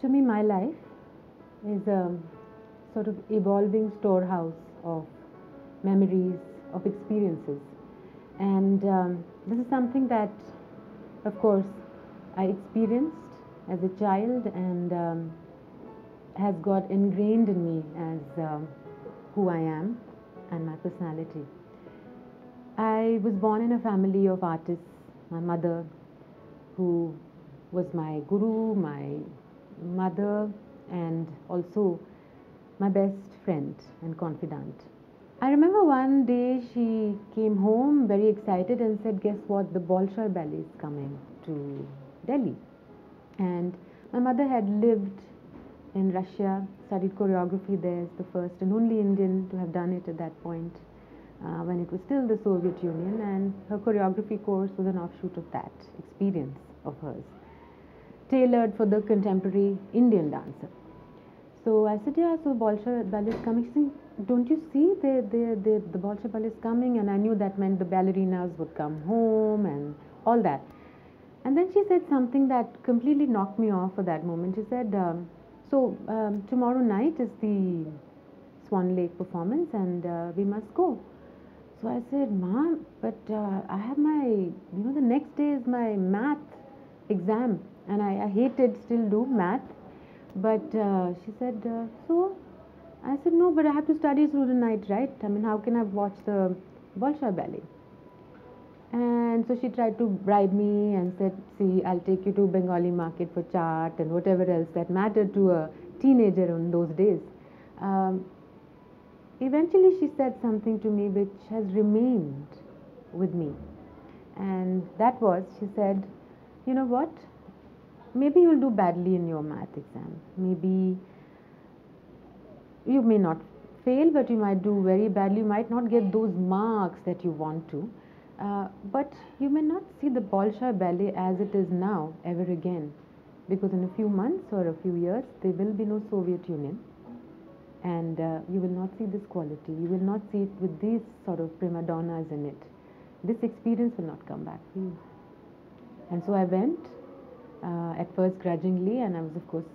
To me, my life is a sort of evolving storehouse of memories, of experiences. And this is something that, of course, I experienced as a child and has got ingrained in me as who I am and my personality. I was born in a family of artists. My mother, who was my guru, my mother, and also my best friend and confidant. I remember one day she came home very excited and said, "Guess what? The Bolshoi Ballet is coming to Delhi." And my mother had lived in Russia, studied choreography there, as the first and only Indian to have done it at that point, when it was still the Soviet Union, and her choreography course was an offshoot of that experience of hers, tailored for the contemporary Indian dancer. So I said, "Yeah, so Bolshoi Ballet is coming." She said, "Don't you see the Bolshoi Ballet is coming?" And I knew that meant the ballerinas would come home and all that. And then she said something that completely knocked me off for that moment. She said, tomorrow night is the Swan Lake performance and we must go." So I said, "Mom, but I have the next day is my math exam and I hated still do math." But she said, "So?" I said, "No, but I have to study through the night, right? I mean, how can I watch the Bolshoi Ballet?" And so she tried to bribe me and said, "See, I'll take you to Bengali market for chaat and whatever else that mattered to a teenager in those days." Um, Eventually, she said something to me which has remained with me. And that was, she said, "You know what? Maybe you'll do badly in your math exam. Maybe you may not fail, but you might do very badly. You might not get those marks that you want to. But you may not see the Bolshoi Ballet as it is now ever again. Because in a few months or a few years, there will be no Soviet Union. And you will not see this quality. You will not see it with these sort of prima donnas in it. This experience will not come back for you." And so I went, at first grudgingly, and I was, of course,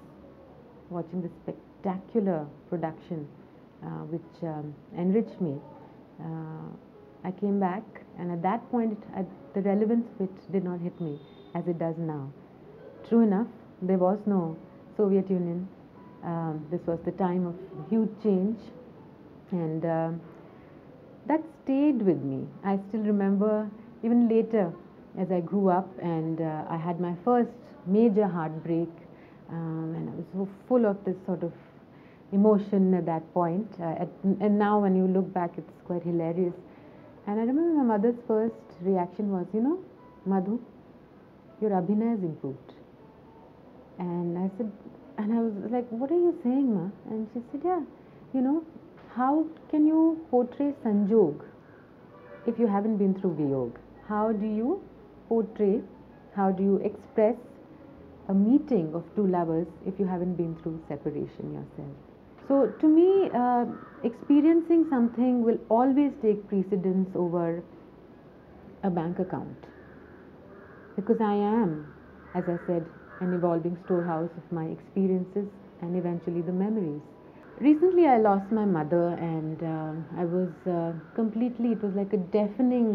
watching this spectacular production, which enriched me. I came back, and at that point, the relevance of it did not hit me as it does now. True enough, there was no Soviet Union. This was the time of huge change, and that stayed with me. I still remember, even later, as I grew up and I had my first major heartbreak, and I was so full of this sort of emotion at that point. And now, when you look back, it's quite hilarious. And I remember my mother's first reaction was, "Madhu, your abhinaya has improved." And I said, and I was like, "What are you saying, Ma?" And she said, "Yeah, how can you portray Sanjog if you haven't been through Viyog? How do you portray, how do you express a meeting of two lovers if you haven't been through separation yourself?" So to me, experiencing something will always take precedence over a bank account, because I am, as I said, an evolving storehouse of my experiences and eventually the memories. Recently, I lost my mother, and I was completely, it was like a deafening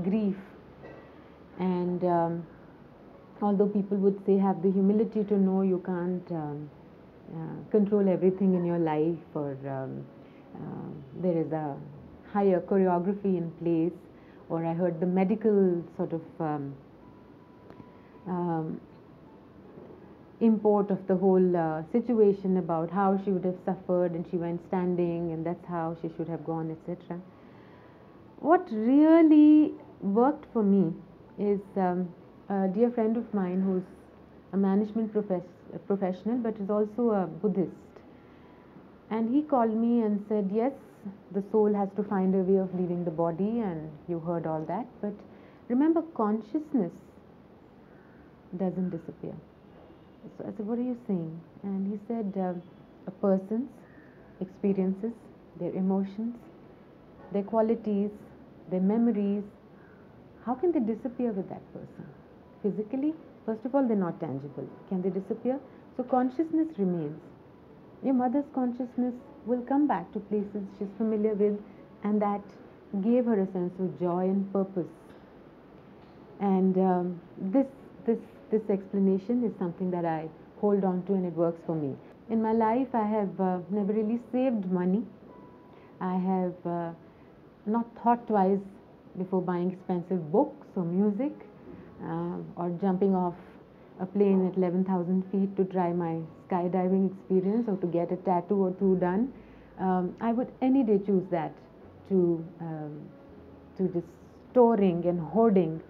grief. And although people would say, have the humility to know you can't control everything in your life, or there is a higher choreography in place, or I heard the medical sort of import of the whole situation about how she would have suffered and she went standing and that's how she should have gone, etc. What really worked for me is a dear friend of mine who's a management professional but is also a Buddhist. And he called me and said, "Yes, the soul has to find a way of leaving the body," and you heard all that. But remember, consciousness doesn't disappear. So I said, "What are you saying?" And he said, "A person's experiences, their emotions, their qualities, their memories, how can they disappear with that person? Physically, first of all, they're not tangible. Can they disappear? So consciousness remains. Your mother's consciousness will come back to places she's familiar with, and that gave her a sense of joy and purpose. And this this explanation is something that I hold on to, and it works for me. In my life, I have never really saved money. I have not thought twice before buying expensive books or music, or jumping off a plane at 11,000 feet to try my skydiving experience or to get a tattoo or two done. I would any day choose that to just storing and hoarding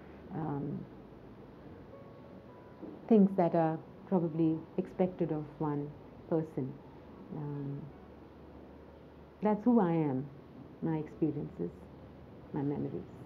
things that are probably expected of one person. Um, that's who I am, my experiences, my memories.